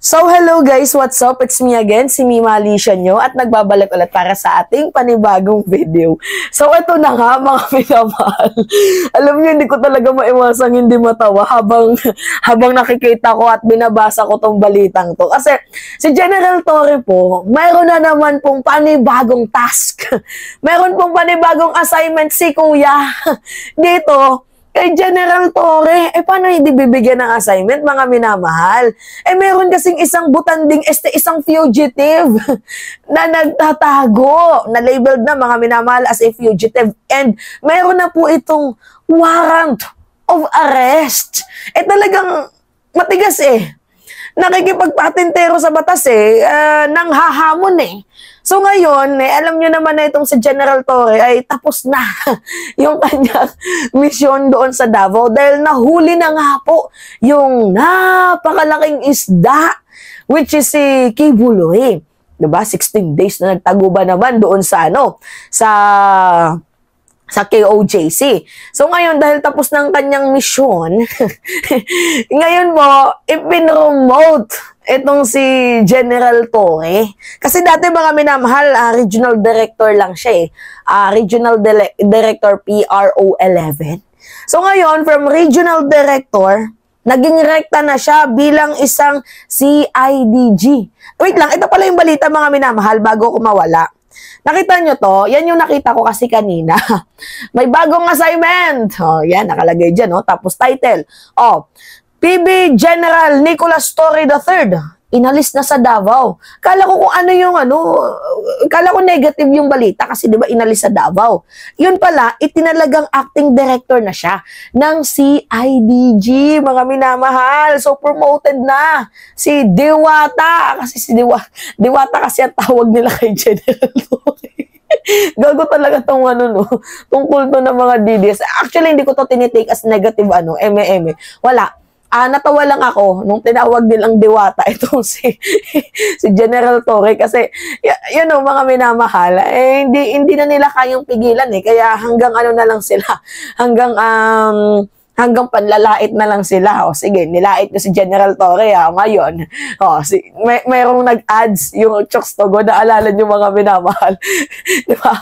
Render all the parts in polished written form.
So, hello guys, what's up? It's me again, si Mima Alicia nyo, at nagbabalik ulit para sa ating panibagong video. So, ito na nga mga minamahal. Alam niyo, hindi ko talaga maiwasang hindi matawa habang nakikita ko at binabasa ko tong balitang to. Kasi si General Torre po, mayroon na naman pong panibagong task. Mayroon pong panibagong assignment si Kuya dito kay General Torre. Paano hindi bibigyan ng assignment, mga minamahal? Meron kasing isang butanding isang fugitive na nagtatago, na labeled na, mga minamahal, as a fugitive. And meron na po itong warrant of arrest. Talagang matigas nakikipagpatintero sa batas nang hahamon So ngayon, alam nyo naman na itong si General Torre ay tapos na yung kanyang misyon doon sa Davao dahil nahuli na nga po yung napakalaking isda, which is si Kibuloy. Diba? 16 days na nagtago ba naman doon sa sa KOJC. So ngayon, dahil tapos ng kanyang misyon, ngayon po, ipinromote itong si General Torre. Kasi dati mga minamahal, regional director lang siya Regional Director PRO 11. So ngayon, from regional director, naging rekta na siya bilang isang CIDG. Wait lang, ito pala yung balita mga minamahal bago ko mawala. Nakita nyo to? Yan yung nakita ko kasi kanina. May bagong assignment. Yan, nakalagay dyan. Tapos title. PB General Nicolas Torre III, inalis na sa Davao. Kala ko kung kala ko negative yung balita kasi di ba inalis sa Davao. Yun pala, itinalagang acting director na siya ng CIDG, mga minamahal. So promoted na si Diwata, kasi si Diwata kasi ang tawag nila kay General Torre. Gago talaga tong tungkol to ng mga DDS. Actually, hindi ko to tinitake as negative eme. Wala. Natawa lang ako nung tinawag nilang Diwata itong si General Torre kasi mga minamahal, hindi na nila kayang pigilan kaya hanggang na lang sila, hanggang panlalait na lang sila. Sige, nilait ko si General Torre ngayon. Mayroong nag-ads yung Chokes Togo, naalala nyo mga minamahal. Diba?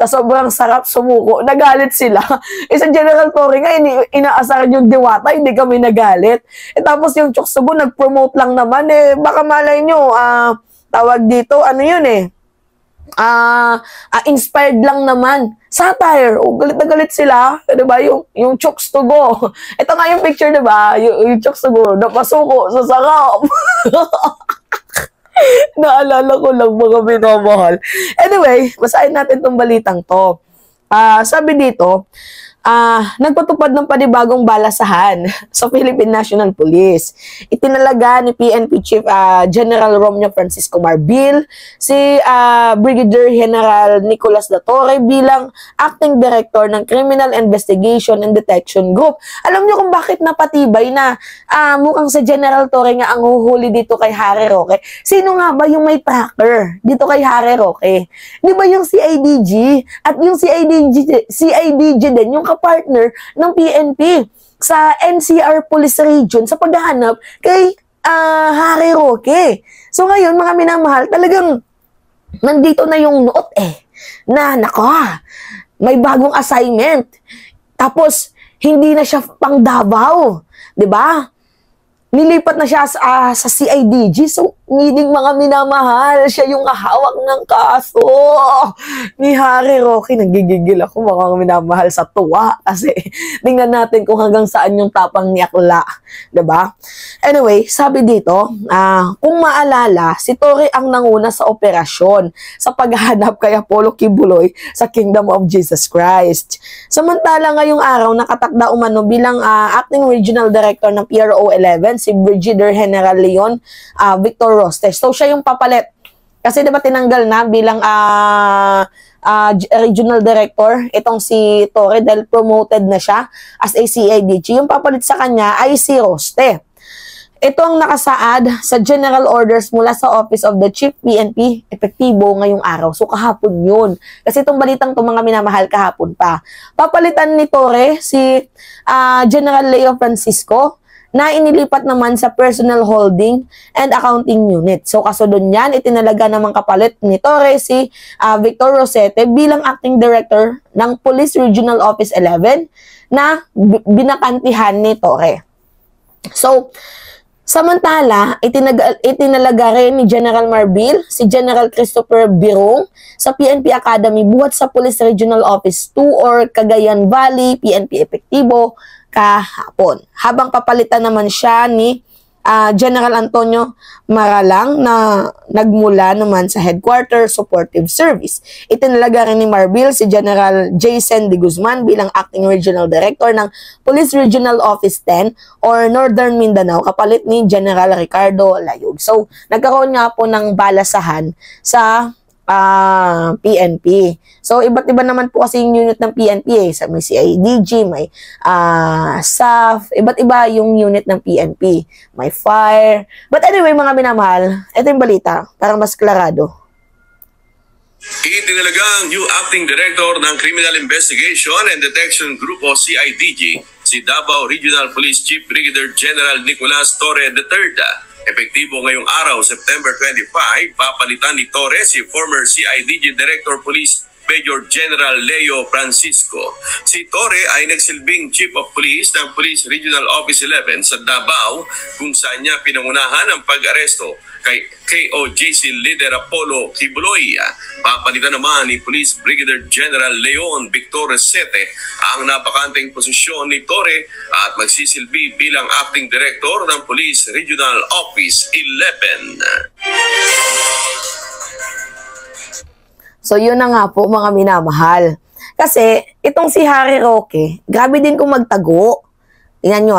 Sa sobrang sarap sumuko, nagalit sila. Sa General Torre nga, inaasaran yung Diwata, hindi kami nagalit. Tapos yung Chokes Togo, nag-promote lang naman. Baka malay nyo, tawag dito, inspired lang naman. Satire. Galit na galit sila. Diba? Yung Chokes Togo. Ito nga yung picture, diba? Yung Chokes Togo, napasuko sa sarap. Naalala ko lang mga minamahal. Anyway, basahin natin tong balitang to. Sabi dito, nagpatupad ng panibagong balasahan sa Philippine National Police. Itinalaga ni PNP Chief General Romeo Francisco Marbil si Brigadier General Nicolas La Torre bilang Acting Director ng Criminal Investigation and Detection Group. Alam niyo kung bakit napatibay na mukhang sa General Torre nga ang huhuli dito kay Harry Roque? Sino nga ba yung may tracker dito kay Harry Roque? Di ba yung CIDG? At yung CIDG din, yung partner ng PNP sa NCR Police Region sa paghahanap kay Harry Roque. So ngayon, mga minamahal, talagang nandito na yung noot na may bagong assignment. Tapos, hindi na siya pang Davao. Diba? Nilipat na siya sa CIDG. So, meaning mga minamahal, siya yung hawak ng kaso ni Harry Roque. Nagigigil ako mga minamahal sa tuwa. Kasi, tingnan natin kung hanggang saan yung tapang ni Akla. Diba? Anyway, sabi dito, kung maalala, si Torre ang nanguna sa operasyon sa paghahanap kay Apollo Kibuloy sa Kingdom of Jesus Christ. Samantala ngayong araw, nakatakda umano bilang Acting Regional Director ng PRO 11, si Brigadier General Leon Victor Rostes. So, siya yung papalit. Kasi diba tinanggal na bilang Regional Director itong si Torre dahil promoted na siya as a CIDG. Yung papalit sa kanya ay si Roste. Ito ang nakasaad sa General Orders mula sa Office of the Chief PNP, epektibo ngayong araw. So, kahapon yun. Kasi itong balitang itong mga minamahal kahapon pa. Papalitan ni Torre si General Leo Francisco na inilipat naman sa Personal Holding and Accounting Unit. So kasunod niyan, itinalaga naman kapalit ni Torre si Victor Rosete bilang Acting Director ng Police Regional Office 11 na binakantihan ni Torre. So, samantala, itinalaga rin ni General Marbil si General Christopher Birong sa PNP Academy buhat sa Police Regional Office 2 or Cagayan Valley, PNP Epektibo kahapon. Habang papalitan naman siya ni General Antonio Maralang na nagmula naman sa Headquarter Supportive Service. Itinalaga rin ni Marbil si General Jason de Guzman bilang Acting Regional Director ng Police Regional Office 10 or Northern Mindanao kapalit ni General Ricardo Layog. So, nagkaroon nga po ng balasahan sa PNP. So, iba't iba naman po kasi yung unit ng PNP May CIDG, may SAF, iba't iba yung unit ng PNP. May fire. But anyway, mga minamahal, ito yung balita, para mas klarado. Itinalaga ang new Acting Director ng Criminal Investigation and Detection Group o CIDG, si Davao Regional Police Chief Brigadier General Nicolas Torre III. Epektibo ngayong araw, September 25, papalitan ni Torre si former CIDG Director Police Major General Leo Francisco. Si Torre ay nagsilbing Chief of Police ng Police Regional Office 11 sa Davao kung saan niya pinangunahan ang pag-aresto kay KOJC Leader Apollo Kibuloy. Papalitan naman ni Police Brigadier General Leon Victor Sete ang napakanteng posisyon ni Torre at magsisilbi bilang Acting Director ng Police Regional Office 11. So, yun na nga po mga minamahal. Kasi, itong si Harry Roque, grabe din kung magtago. Tingnan nyo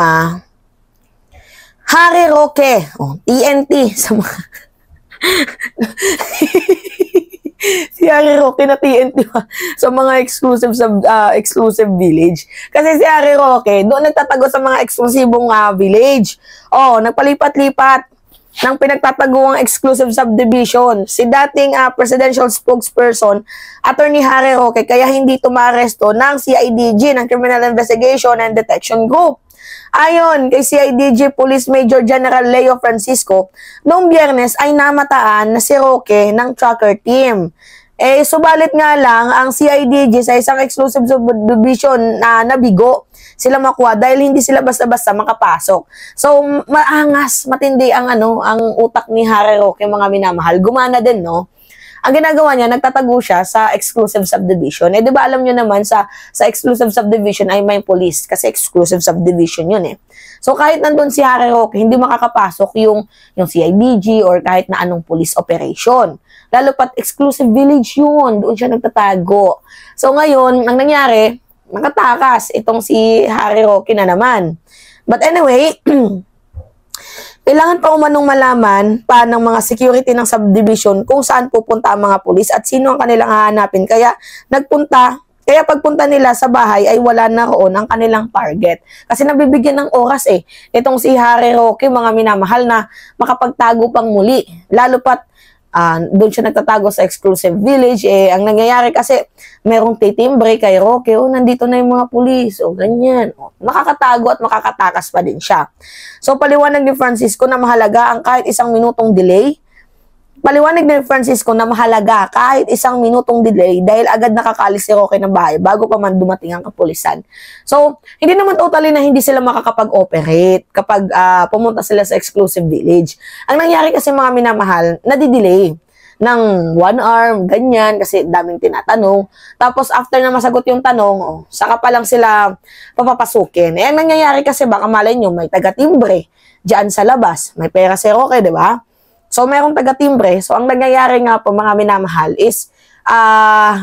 Harry Roque, TNT sa mga... si Harry Roque na TNT sa mga exclusive village. Kasi si Harry Roque, doon nagtatago sa mga eksklusibong village. Nagpalipat-lipat ng pinagtataguang exclusive subdivision. Si dating presidential spokesperson, Attorney Harry Roque, kaya hindi tumaresto ng CIDG, ng Criminal Investigation and Detection Group. Ayon kay CIDG Police Major General Leo Francisco, noong Biyernes ay namataan na si Roque ng tracker team. Subalit nga lang, ang CIDG sa isang exclusive subdivision na nabigo sila makuha dahil hindi sila basta-basta makapasok. So, maangas, matindi ang utak ni Harry Roque, mga minamahal. Gumana din, no? Ang ginagawa niya, nagtatago siya sa exclusive subdivision. Di ba alam niyo naman sa exclusive subdivision ay may police kasi exclusive subdivision yun So kahit nandun si Harry Roque, hindi makakapasok yung CIDG or kahit na anong police operation. Lalo pat exclusive village yun, doon siya nagtatago. So ngayon, ang nangyari, nakatakas itong si Harry Roque na naman. But anyway, kailangan pa umanong malaman pa ng mga security ng subdivision kung saan pupunta ang mga pulis at sino ang kanilang hahanapin. Kaya pagpunta nila sa bahay ay wala na roon ang kanilang target. Kasi nabibigyan ng oras itong si Harry Roque, mga minamahal, na makapagtago pang muli. Lalo pat doon siya nagtatago sa exclusive village. Ang nangyayari kasi, merong titimbre kay Roque, nandito na yung mga pulis, ganyan. Makakatago at makakatakas pa din siya. So, paliwanag ni Francisco na mahalaga ang kahit isang minutong delay. Paliwanag ni Francisco na mahalaga kahit isang minutong delay dahil agad nakakalis si Roque ng bahay bago pa man dumating ang kapulisan. So, hindi naman totally na hindi sila makakapag-operate kapag pumunta sila sa exclusive village. Ang nangyari kasi, mga minamahal, nadidelay ng 1 hour, ganyan, kasi daming tinatanong. Tapos, after na masagot yung tanong, saka pa lang sila papapasukin. Ang nangyayari kasi, baka malay nyo, may taga-timbre dyan sa labas. May pera si Roque, di ba? So, mayroong taga-timbre. So, ang nangyayari nga po, mga minamahal, is,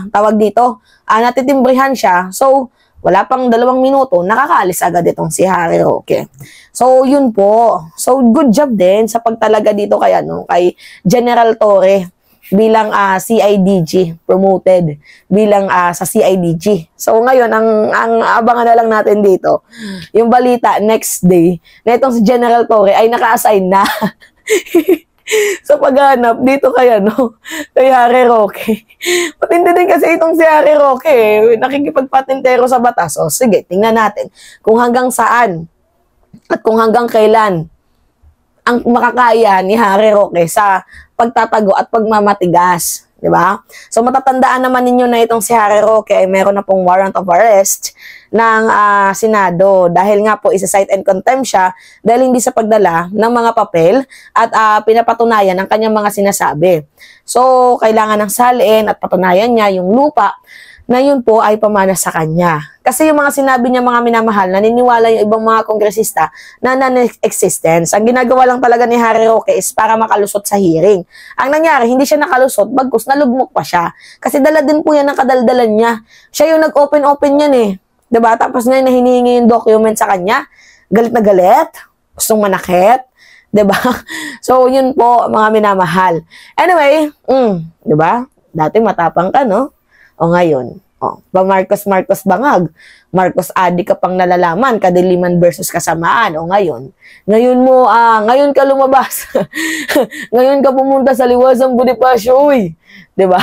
tawag dito, natitimbrehan siya. So, wala pang 2 minuto, nakakaalis agad itong si Harry Roque. So, yun po. So, good job din sa pagtalaga dito kay General Torre bilang CIDG, promoted bilang sa CIDG. So, ngayon, ang abangan na lang natin dito, yung balita next day, na itong si General Torre ay naka-assign na. Sa paghanap dito kay Harry Roque. Matindi din kasi itong si Harry Roque, nakikipagpatintero sa batas. So, sige, tingnan natin kung hanggang saan at kung hanggang kailan ang makakaya ni Harry Roque sa pagtatago at pagmamatigas. Di ba? So, matatandaan naman ninyo na itong si Harry Roque ay meron na pong warrant of arrest ng Senado dahil nga po isa-cite and contempt siya dahil hindi sa pagdala ng mga papel at pinapatunayan ang kanyang mga sinasabi. So, kailangan ng salin at patunayan niya yung lupa na yun po ay pamana sa kanya. Kasi yung mga sinabi niya mga minamahal, naniniwala yung ibang mga kongresista na non-existence. Ang ginagawa lang talaga ni Harry Roque is para makalusot sa hearing. Ang nangyari, hindi siya nakalusot, bagkus nalugmok pa siya. Kasi dala din po yan ng kadaldalan niya. Siya yung nag-open-open yan eh. Diba? Tapos ngayon na hinihingi yung document sa kanya, galit na galit, gustong manakit. Diba? So, yun po, mga minamahal. Anyway, diba? Dati matapang ka, no? O ngayon, ba Marcos bangag, Marcos adik ka pang nalalaman, kadiliman versus kasamaan. O ngayon ngayon ka lumabas. Ngayon ka pumunta sa liwasang Bonifacio, uy. 'Di ba?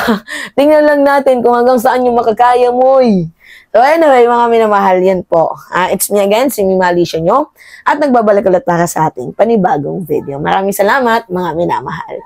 Tingnan lang natin kung hanggang saan yung makakaya mo, uy. So anyway, mga minamahal, yan po. It's me again, si Mimalisya nyo. At nagbabalik ulit para sa ating panibagong video. Maraming salamat, mga minamahal.